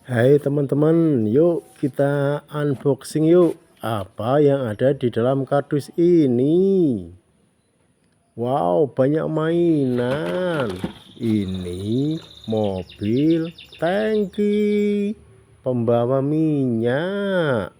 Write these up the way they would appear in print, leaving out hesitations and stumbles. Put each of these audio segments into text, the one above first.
Hai teman-teman, yuk kita unboxing yuk. Apa yang ada di dalam kardus ini? Wow, banyak mainan. Ini mobil tangki pembawa minyak.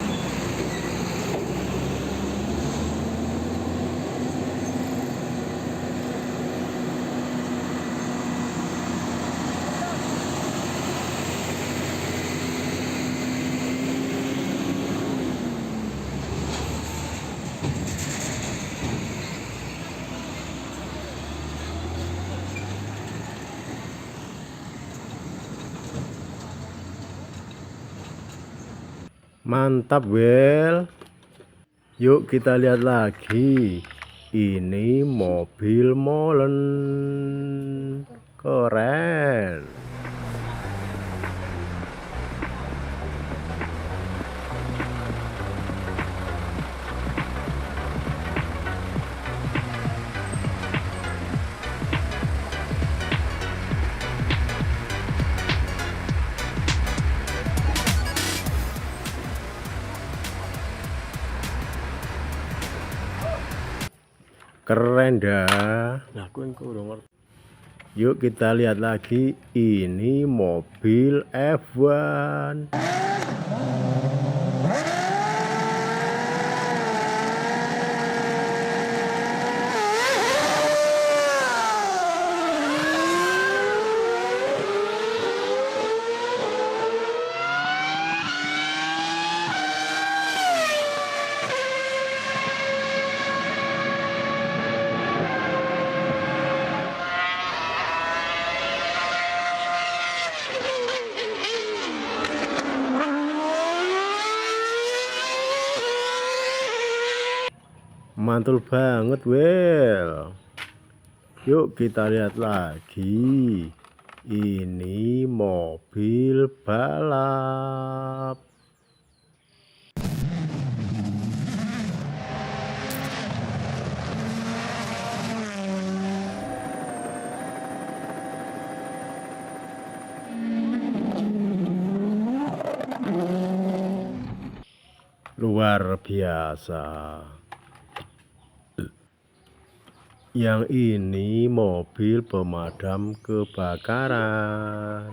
Mantap, Wel. Yuk kita lihat lagi. Ini mobil molen. Keren. Keren dah. Yuk kita lihat lagi. Ini mobil F1. Mantul banget, Wel. Yuk kita lihat lagi. Ini mobil balap. Luar biasa. Yang ini mobil pemadam kebakaran.